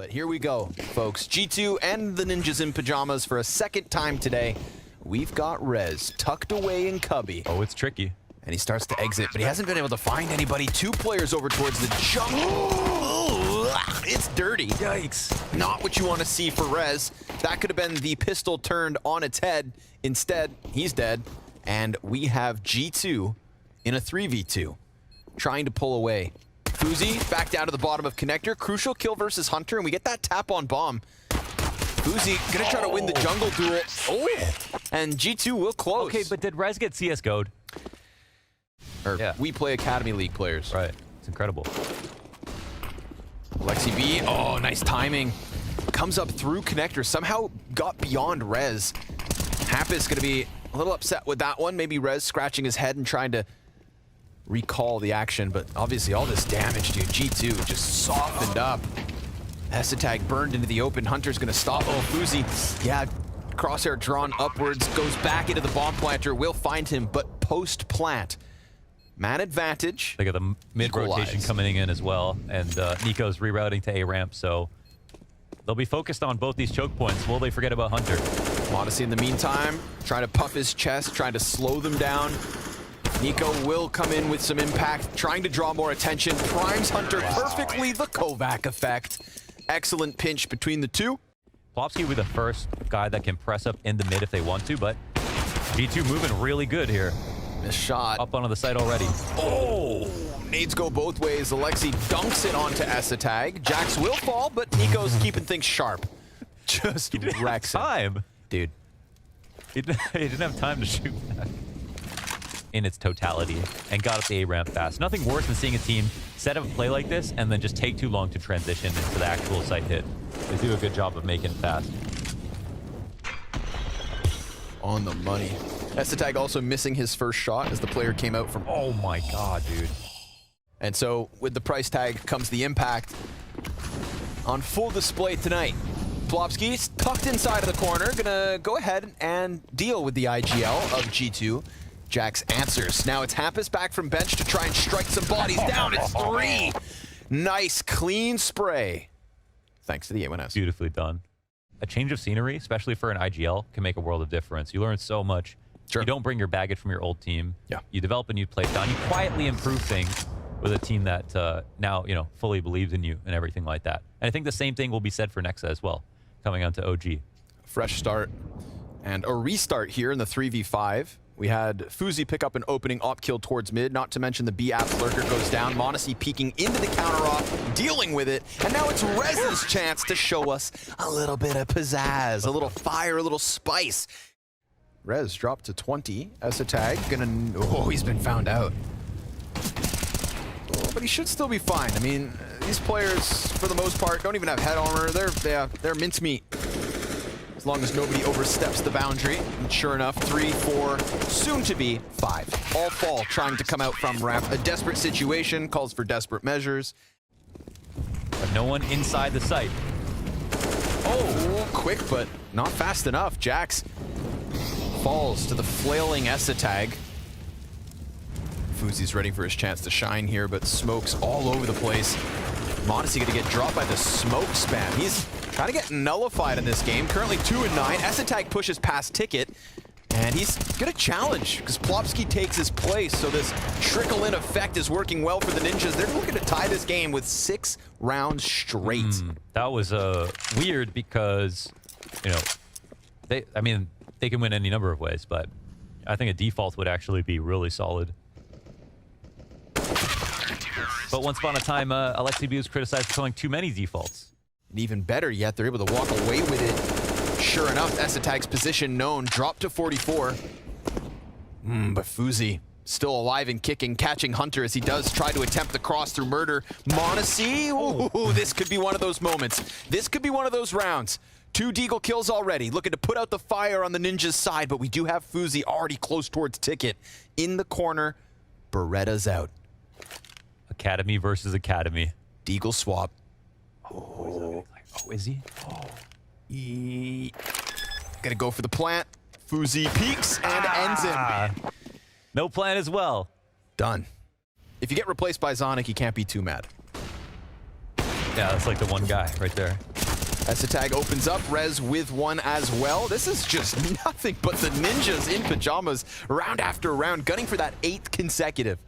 But here we go, folks. G2 and the ninjas in pajamas for a second time today. We've got Rez tucked away in cubby. Oh, it's tricky. And he starts to exit, but he hasn't been able to find anybody. 2 players over towards the jungle. It's dirty. Yikes. Not what you want to see for Rez. That could have been the pistol turned on its head. Instead, he's dead. And we have G2 in a 3v2, trying to pull away. Fuzi back down to the bottom of connector. Crucial kill versus Hunter, and we get that tap on bomb. Fuzi gonna try to win the jungle duel. Oh, and G2 will close. Okay, but did Rez get CSGO'd? Yeah. We play Academy League players. Right. It's incredible. Lexi B. Oh, nice timing. Comes up through connector. Somehow got beyond Rez. Happis gonna be a little upset with that one. Maybe Rez scratching his head and trying to recall the action, but obviously all this damage, dude. G2 just softened up. Tag burned into the open. Hunter's gonna stop. Oh, Fuzi. Yeah, crosshair drawn upwards. Goes back into the bomb planter. Will find him, but post-plant. Man advantage. They got the mid-rotation coming in as well, and niko's rerouting to A ramp, so they'll be focused on both these choke points. Will they forget about Hunter? Odyssey in the meantime, trying to puff his chest, trying to slow them down. niko will come in with some impact, trying to draw more attention. Primes Hunter perfectly, the Kovac effect. Excellent pinch between the two. Plopsky will be the first guy that can press up in the mid if they want to, but G2 moving really good here. This shot. Up onto the site already. Oh! Nades go both ways. Alexi dunks it onto Tag. Jax will fall, but niko's keeping things sharp. Just wrecks time. Dude. He didn't have time to shoot that in its totality and got up the A ramp fast. Nothing worse than seeing a team set up a play like this and then just take too long to transition into the actual site hit. They do a good job of making it fast. On the money. Tag also missing his first shot as the player came out from... Oh my god, dude. And so with the price tag comes the impact on full display tonight. Plopsky's tucked inside of the corner, gonna go ahead and deal with the IGL of G2. Jax answers. Now it's Hampus back from bench to try and strike some bodies down. It's 3. Nice, clean spray. Thanks to the A1S. Beautifully done. A change of scenery, especially for an IGL, can make a world of difference. You learn so much. Sure. You don't bring your baggage from your old team. Yeah. You develop a new play style. You quietly improve things with a team that now, you know, fully believes in you and everything like that. And I think the same thing will be said for Nexa as well, coming onto OG. Fresh start and a restart here in the 3v5. We had Fuzi pick up an opening op kill towards mid, not to mention the B-App lurker goes down. Monacy peeking into the counter off, dealing with it. And now it's Rez's chance to show us a little bit of pizzazz, a little fire, a little spice. Rez dropped to 20 as a tag. Oh, he's been found out. Oh, but he should still be fine. I mean, these players, for the most part, don't even have head armor. They're mincemeat. As long as nobody oversteps the boundary. And sure enough, 3, 4, soon to be 5. All fall trying to come out from ramp. A desperate situation calls for desperate measures. But no one inside the site. Oh, quick, but not fast enough. Jax falls to the flailing Tag. Fuzi's ready for his chance to shine here, but smokes all over the place. Modesty gonna get dropped by the smoke spam. He's trying to get nullified in this game. Currently 2 and 9. Tag pushes past Ticket, and he's gonna challenge because Plopsky takes his place. So this trickle-in effect is working well for the ninjas. They're looking to tie this game with 6 rounds straight. That was weird because, you know, they can win any number of ways, but I think a default would actually be really solid. But once upon a time, Alexi B was criticized for showing too many defaults. And even better yet, they're able to walk away with it. Sure enough, Tag's position known, dropped to 44. But Fuzi still alive and kicking, catching Hunter as he does try to attempt the cross through murder. Monacy, ooh, this could be one of those moments. This could be one of those rounds. 2 Deagle kills already, looking to put out the fire on the ninjas' side, but we do have Fuzi already close towards Ticket. In the corner, Beretta's out. Academy versus Academy. Deagle swap. Oh, is he? Gonna go for the plant. Fuzi peeks and ends it. No plan as well. Done. If you get replaced by Zonic, you can't be too mad. Yeah, that's like the one guy right there. Tag opens up, Rez with one as well. This is just nothing but the ninjas in pajamas, round after round, gunning for that 8th consecutive.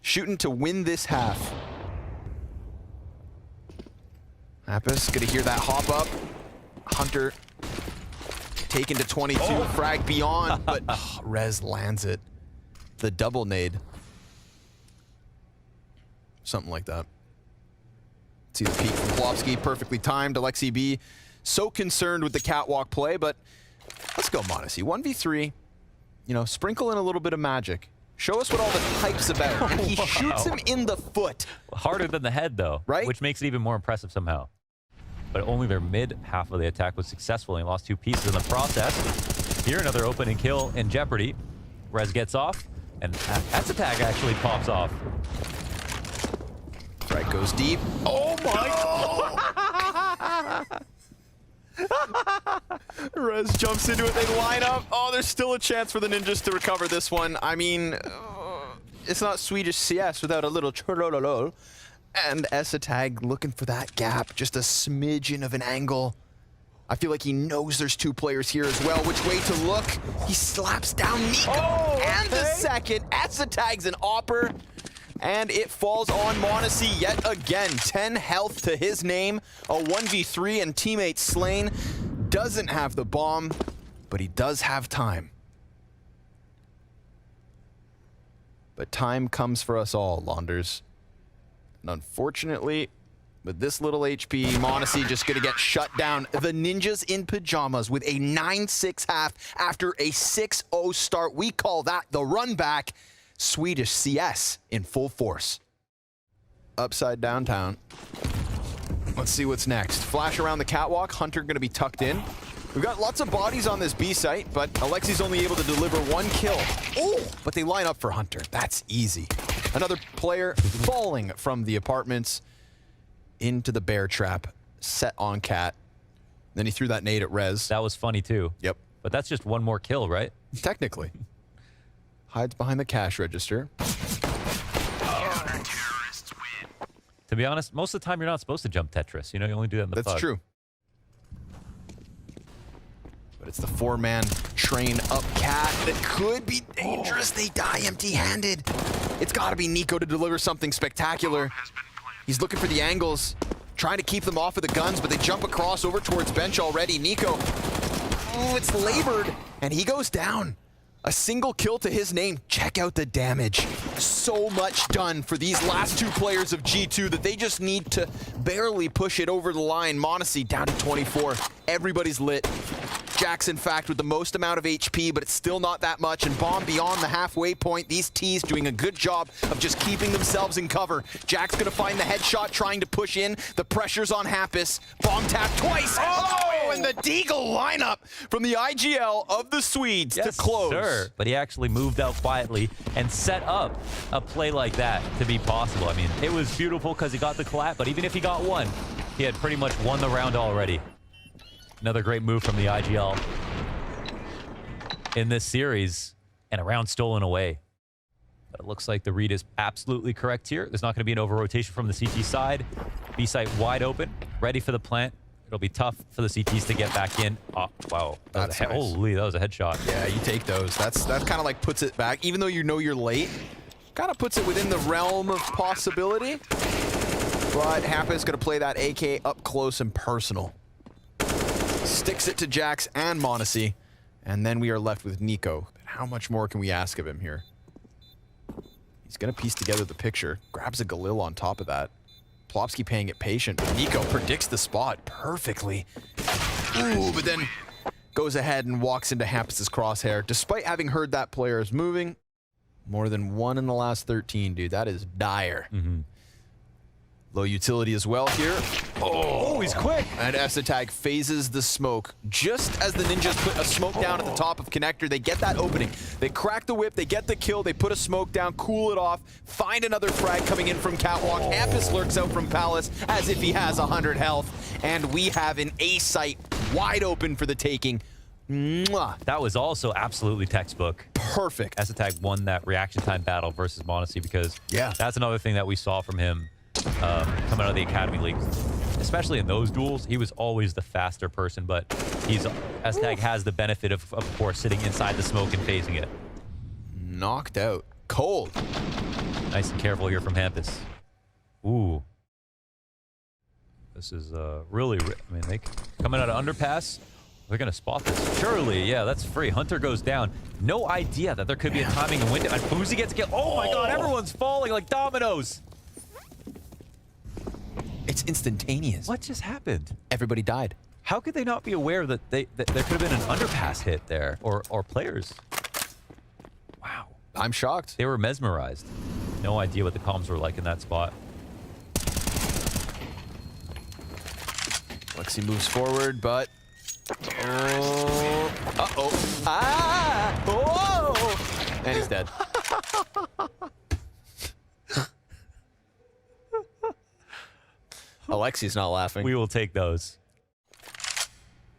Shooting to win this half. Apis gonna hear that hop up. Hunter taken to 22, frag beyond, but Rez lands it. The double nade. Something like that. See the peek from Plopsky, perfectly timed. Alexi B, so concerned with the catwalk play, but let's go monacy. 1v3, you know, sprinkle in a little bit of magic. Show us what all the hype's about. And he shoots him in the foot. Harder than the head, though, right? Which makes it even more impressive somehow. But only their mid half of the attack was successful, and he lost 2 pieces in the process. Here, another opening kill in jeopardy. Rez gets off, and Tag actually pops off. Right, goes deep. Oh my! Rez jumps into it, they line up. Oh, there's still a chance for the ninjas to recover this one. I mean, it's not Swedish CS without a little chorololo. And Tag looking for that gap, just a smidgen of an angle. I feel like he knows there's 2 players here as well. Which way to look? He slaps down niko. And the second, Tag's an opper. And it falls on monacy yet again. 10 health to his name. A 1v3 and teammate slain. Doesn't have the bomb, but he does have time. But time comes for us all, Launders. And unfortunately, with this little HP, monacy just gonna get shut down. The ninjas in pajamas with a 9-6 half after a 6-0 start. We call that the run back. Swedish CS in full force. Upside downtown. Let's see what's next. Flash around the catwalk. Hunter gonna be tucked in. We've got lots of bodies on this B site, but Alexi's only able to deliver 1 kill. Oh, but they line up for Hunter. That's easy. Another player falling from the apartments into the bear trap, set on Cat. Then he threw that nade at Rez. That was funny too. Yep. But that's just 1 more kill, right? Technically. Hides behind the cash register. To be honest, most of the time you're not supposed to jump Tetris. You know, you only do that in the That's true. But it's the 4-man train up Cat that could be dangerous. They die empty-handed. It's got to be niko to deliver something spectacular. He's looking for the angles, trying to keep them off of the guns, but they jump across over towards bench already. niko, oh, it's labored, and he goes down. A single kill to his name. Check out the damage. So much done for these last 2 players of G2 that they just need to barely push it over the line. monacy down to 24. Everybody's lit. Jax, in fact, with the most amount of HP, but it's still not that much. And bomb beyond the halfway point. These T's doing a good job of just keeping themselves in cover. Jax gonna find the headshot, trying to push in. The pressure's on Happis. Bomb tap twice. Oh, and the Deagle lineup from the IGL of the Swedes to close. Sir. But he actually moved out quietly and set up a play like that to be possible. I mean, it was beautiful because he got the collab, but even if he got 1, he had pretty much won the round already. Another great move from the IGL in this series, and a round stolen away. But it looks like the read is absolutely correct here. There's not going to be an over-rotation from the CT side. B site wide open, ready for the plant. It'll be tough for the CTs to get back in. Oh, wow. That's nice. Holy, that was a headshot. Yeah, you take those. That kind of like puts it back, even though you know you're late. Kind of puts it within the realm of possibility. But Happis going to play that AK up close and personal. Sticks it to Jax and monacy. And then we are left with niko. How much more can we ask of him here? He's going to piece together the picture. Grabs a Galil on top of that. Plopsky paying it patient, but niko predicts the spot perfectly. Ooh, but then goes ahead and walks into Happis' crosshair. Despite having heard that player is moving, more than 1 in the last 13, dude. That is dire. Low utility as well here. Oh, he's quick. And Tag phases the smoke. Just as the ninjas put a smoke down at the top of connector, they get that opening. They crack the whip, they get the kill, they put a smoke down, cool it off, find another frag coming in from catwalk. Happis lurks out from Palace as if he has 100 health. And we have an A site wide open for the taking. Mwah. That was also absolutely textbook. Perfect. Tag won that reaction time battle versus monacy because that's another thing that we saw from him coming out of the Academy League. especially in those duels, he was always the faster person, but S-Tag has the benefit of course, sitting inside the smoke and phasing it. Knocked out. Cold. Nice and careful here from Hampus. Ooh. This is really, I mean, they coming out of underpass. They're going to spot this. Surely, yeah, that's free. Hunter goes down. No idea that there could be a timing and window. And FURIA gets a kill. Oh my god, everyone's falling like dominoes. It's instantaneous. What just happened? Everybody died. How could they not be aware that that there could have been an underpass hit there, or players? Wow. I'm shocked. They were mesmerized. No idea what the comms were like in that spot. Lexi moves forward, but... Oh. Uh-oh. Ah! Oh! And he's dead. Alexi's not laughing. We will take those.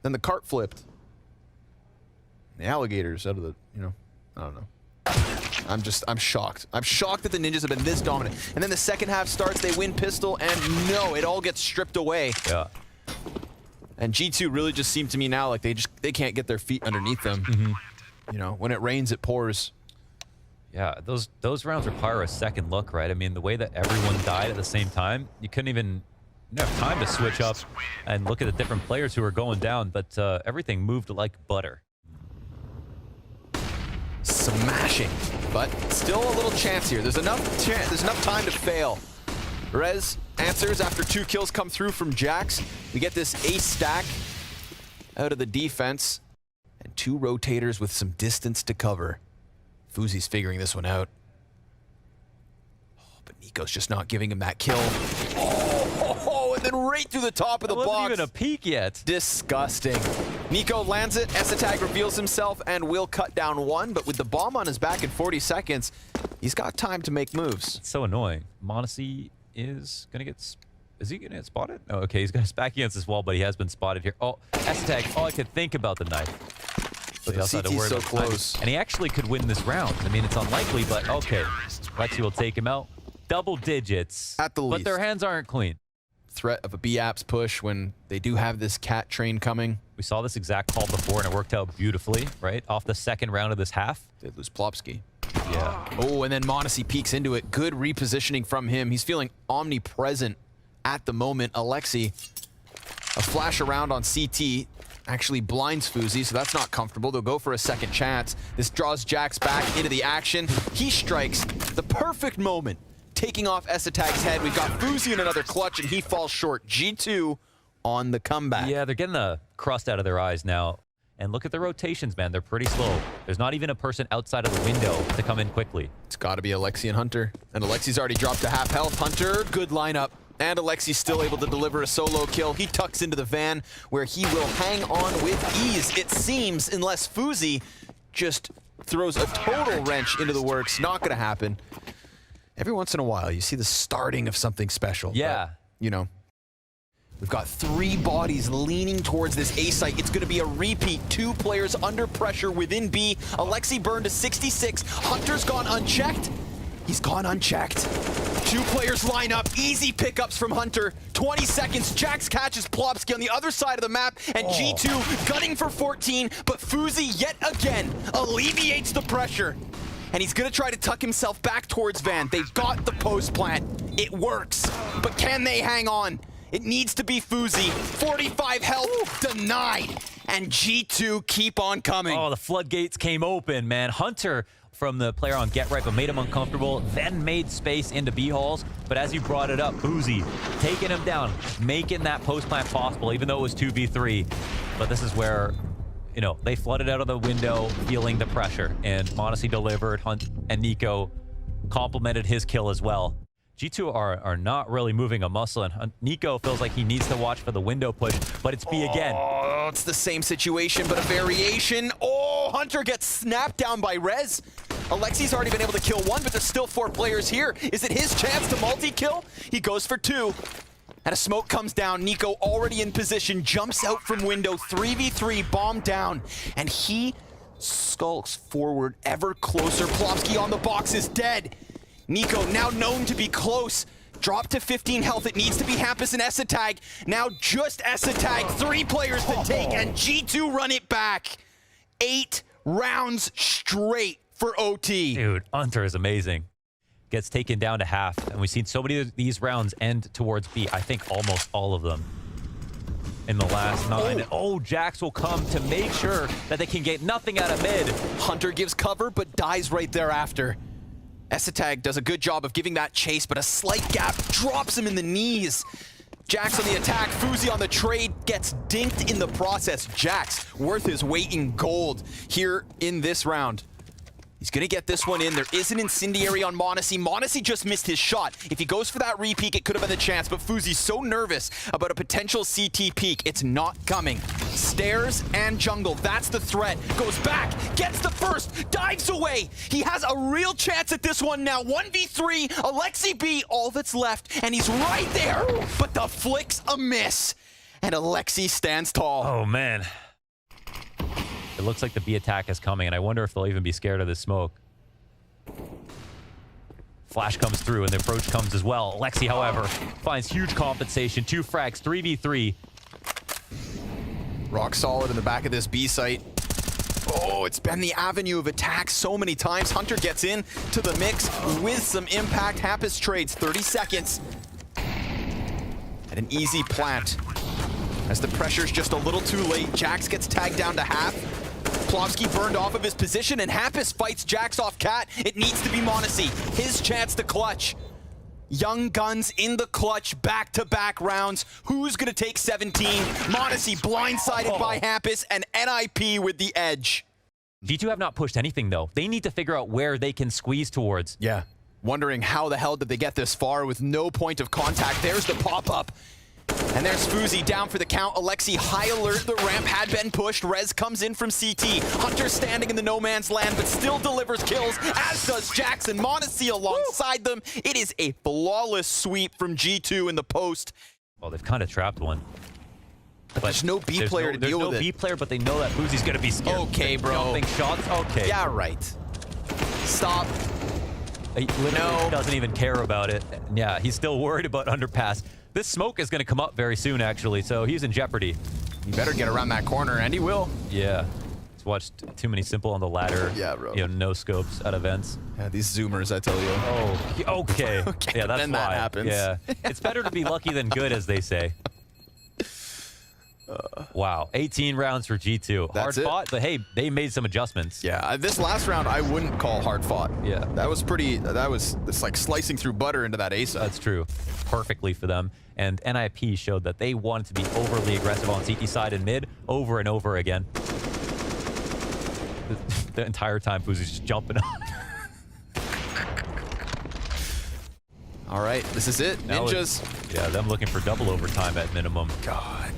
Then the cart flipped. The alligators out of the, you know, I don't know. I'm shocked. I'm shocked that the Ninjas have been this dominant. And then the second half starts, they win pistol, and no, it all gets stripped away. Yeah. And G2 really just seemed to me now like they can't get their feet underneath them. Mm-hmm. You know, when it rains, it pours. Yeah, those rounds require a second look, right? I mean, the way that everyone died at the same time, you couldn't even have time to switch up and look at the different players who were going down, but everything moved like butter. Smashing, but still a little chance here. There's enough time to fail. Rez answers after 2 kills come through from Jax. We get this ace stack out of the defense, and 2 rotators with some distance to cover. FURIA's figuring this one out. Oh, but niko's just not giving him that kill. Oh, and then right through the top of the box. Wasn't even a peek yet. Disgusting. niko lands it, S-Tag reveals himself, and will cut down 1, but with the bomb on his back in 40 seconds, he's got time to make moves. It's so annoying. monacy is gonna get... Is he gonna get spotted? Oh, okay, he's gonna back against this wall, but he has been spotted here. Oh, S-Tag, all I could think about the knife. But the CT's so close. And he actually could win this round. I mean, it's unlikely, but okay. Lexi will take him out. Double digits. At the least. But their hands aren't clean. Threat of a B-Apps push when they do have this cat train coming. We saw this exact call before, and it worked out beautifully, right? Off the second round of this half. They lose Plopsky. Yeah. Oh, and then monacy peeks into it. Good repositioning from him. He's feeling omnipresent at the moment. Alexi, a flash around on CT, actually blinds FURIA, so that's not comfortable. They'll go for a second chance. This draws Jax back into the action. He strikes the perfect moment, taking off S-Tag's head. We've got FURIA in another clutch, and he falls short. G2 on the comeback. Yeah, they're getting the crust out of their eyes now. And look at the rotations, man. They're pretty slow. There's not even a person outside of the window to come in quickly. It's got to be Alexi and Hunter. And Alexi's already dropped to half health. Hunter, good lineup. And Alexi's still able to deliver a solo kill. He tucks into the van where he will hang on with ease, it seems, unless FURIA just throws a total wrench into the works. Not going to happen. Every once in a while, you see the starting of something special. Yeah. But, you know, we've got 3 bodies leaning towards this A site. It's going to be a repeat. 2 players under pressure within B. Alexi burned to 66. Hunter's gone unchecked. He's gone unchecked. 2 players line up. Easy pickups from Hunter. 20 seconds. Jax catches Plopsky on the other side of the map. And G2 gunning for 14. But FURIA yet again alleviates the pressure. And he's going to try to tuck himself back towards Van. They've got the post plant. It works. But can they hang on? It needs to be FURIA. 45 health denied. And G2 keep on coming. Oh, the floodgates came open, man. Hunter from the player on Get Right, but made him uncomfortable, then made space into B-halls. But as you brought it up, FURIA taking him down, making that post plant possible, even though it was 2v3. But this is where, you know, they flooded out of the window, feeling the pressure. And monacy delivered, Hunt and niko complimented his kill as well. G2 are not really moving a muscle, and niko feels like he needs to watch for the window push, but it's B again. Oh, it's the same situation, but a variation. Oh, Hunter gets snapped down by Rez. Alexi's already been able to kill 1, but there's still 4 players here. Is it his chance to multi-kill? He goes for 2. And a smoke comes down. niko already in position, jumps out from window, 3v3, bomb down, and he skulks forward ever closer. Plopsky on the box is dead. niko, now known to be close, Drop to 15 health. It needs to be Hampus and Esatag. Now just Esatag. 3 players to take, and G2 run it back. 8 rounds straight for OT. Dude, Hunter is amazing. Gets taken down to half, and we've seen so many of these rounds end towards B. I think almost all of them in the last 9. Oh, Jax will come to make sure that they can get nothing out of mid. Hunter gives cover, but dies right thereafter. Esatag does a good job of giving that chase, but a slight gap drops him in the knees. Jax on the attack, Fuzi on the trade, gets dinked in the process. Jax worth his weight in gold here in this round. He's gonna get this one in. There is an incendiary on m0NESY. m0NESY just missed his shot. If he goes for that re-peek, it could have been the chance, but Fuzi's so nervous about a potential CT peek, it's not coming. Stairs and jungle, that's the threat. Goes back, gets the first, dives away. He has a real chance at this one now. 1v3, Alexi B, all that's left, and he's right there. But the flick's a miss, and Alexi stands tall. Oh, man. It looks like the B attack is coming, and I wonder if they'll even be scared of this smoke. Flash comes through, and the approach comes as well. Alexi, however, finds huge compensation. 2 frags, 3v3. Rock solid in the back of this B site. Oh, it's been the avenue of attack so many times. Hunter gets in to the mix with some impact. Hampus trades 30 seconds. And an easy plant. As the pressure's just a little too late, Jax gets tagged down to half. Plopsky burned off of his position, and Hampus fights Jax off Cat. It needs to be m0NESY. His chance to clutch. Young guns in the clutch, back-to-back rounds. Who's gonna take 17? m0NESY blindsided by Hampus, and NIP with the edge. G2 have not pushed anything, though. They need to figure out where they can squeeze towards. Yeah. Wondering how the hell did they get this far with no point of contact. There's the pop-up. And there's Fuzi down for the count. Alexi high alert. The ramp had been pushed. Rez comes in from CT. Hunter standing in the no man's land, but still delivers kills, as does Jackson. m0NESY alongside them. It is a flawless sweep from G2 in the post. Well, they've kind of trapped one. But there's no B player to deal with it. There's no B player, but they know that Fuzi's going to be scared. Okay, bro. Jumping shots? Okay. Yeah, right. Stop. He literally doesn't even care about it. Yeah, he's still worried about underpass. This smoke is going to come up very soon, actually, so he's in jeopardy. You better get around that corner, and he will. Yeah. He's watched too many simple on the ladder. Yeah, bro. You know, no scopes at events. Yeah, these zoomers, I tell you. Oh, okay. Okay, yeah, that's then why. that happens. Yeah. It's better to be lucky than good, as they say. Wow. 18 rounds for G2. That's hard fought, but hey, they made some adjustments. Yeah, this last round I wouldn't call hard fought. Yeah. That was pretty, it's like slicing through butter into that ace. That's true. Perfectly for them. And NIP showed that they wanted to be overly aggressive on CT side and mid over and over again. The entire time Fuzi's just jumping on. All right, this is it. Ninjas. Yeah, them looking for double overtime at minimum. God.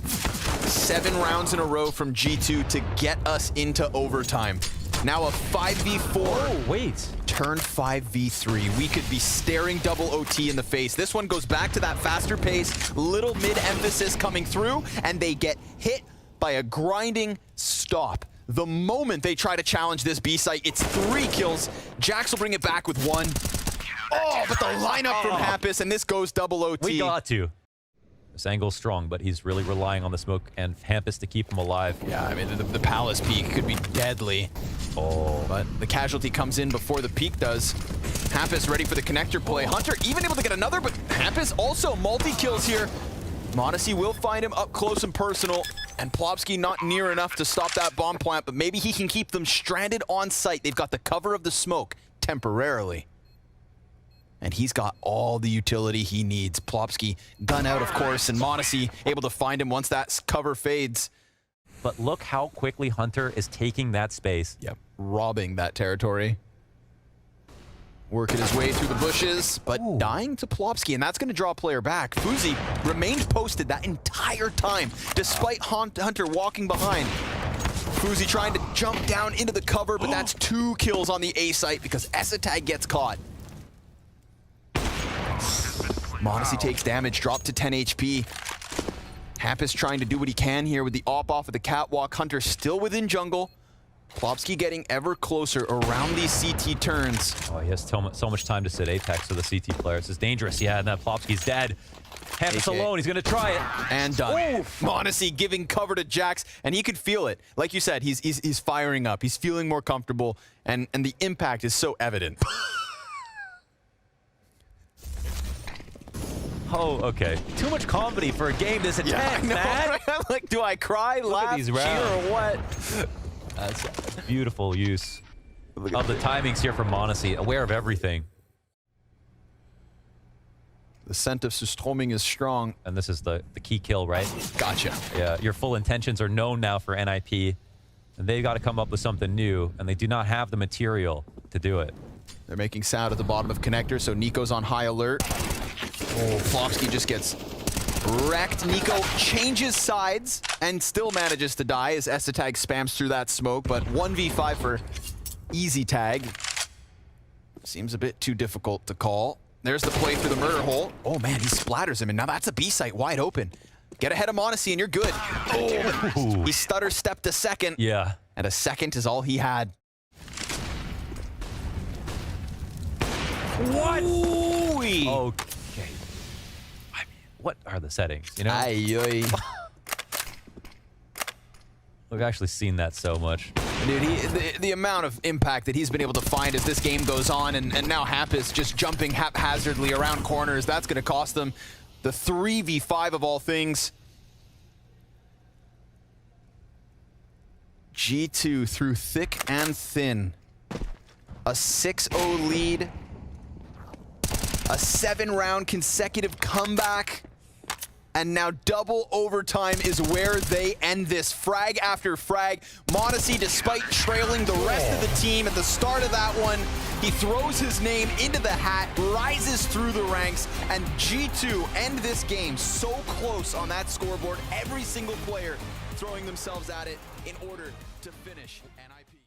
7 rounds in a row from G2 to get us into overtime. Now a 5v4. Oh, wait. Turn 5v3. We could be staring double OT in the face. This one goes back to that faster pace, little mid-emphasis coming through, and they get hit by a grinding stop. The moment they try to challenge this B site, it's 3 kills. Jax will bring it back with 1. Oh, but the lineup from Hampus, and this goes double OT. We got to. This angle's strong, but he's really relying on the smoke and Hampus to keep him alive. Yeah, I mean, the Palace peak could be deadly. Oh. But the casualty comes in before the peak does. Hampus ready for the connector play. Hunter even able to get another, but Hampus also multi-kills here. m0NESY will find him up close and personal, and Plopsky not near enough to stop that bomb plant, but maybe he can keep them stranded on site. They've got the cover of the smoke temporarily. And he's got all the utility he needs. Plopsky gun out, of course, and m0NESY able to find him once that cover fades. But look how quickly Hunter is taking that space. Yep, robbing that territory. Working his way through the bushes, but dying to Plopsky, and that's going to draw a player back. Fuzi remained posted that entire time, despite Hunter walking behind. Fuzi trying to jump down into the cover, but that's 2 kills on the A site because Esatag gets caught. m0NESY takes damage, dropped to 10 HP. Hampus trying to do what he can here with the op off of the catwalk. Hunter still within jungle. Plopsky getting ever closer around these CT turns. Oh, he has so much time to sit Apex for the CT player. This is dangerous. Yeah, and that Plopsky's dead. Hampus alone. He's going to try it. And done. Monacy giving cover to Jax, and he could feel it. Like you said, he's firing up. He's feeling more comfortable, and the impact is so evident. Oh, okay. Too much comedy for a game this intense, Yeah, I know, man. right? I'm like, do I cry, laugh, these cheer, rounds. or what? That's a beautiful use of the timings here from Monacy. Aware of everything. The scent of Sustroming is strong. And this is the key kill, right? Gotcha. Yeah, your full intentions are known now for NIP. And they've got to come up with something new, and they do not have the material to do it. They're making sound at the bottom of connector, so niko's on high alert. Oh, Plopsky just gets wrecked. niko changes sides and still manages to die as Estetag spams through that smoke, but 1v5 for easy tag. Seems a bit too difficult to call. There's the play through the murder hole. Oh man, he splatters him, and now that's a B site wide open. Get ahead of Monacy and you're good. Oh, he stutter stepped a second. Yeah. And a second is all he had. What? Ooh-wee. Okay. I mean, what are the settings, you know? Ay, We've actually seen that so much. dude, the amount of impact that he's been able to find as this game goes on, and now Hampus just jumping haphazardly around corners, that's going to cost them the 3v5 of all things. G2 through thick and thin. A 6-0 lead. A 7-round consecutive comeback. And now double overtime is where they end this. Frag after frag. Monacy, despite trailing the rest of the team at the start of that one, he throws his name into the hat, rises through the ranks, and G2 end this game so close on that scoreboard. Every single player throwing themselves at it in order to finish NIP.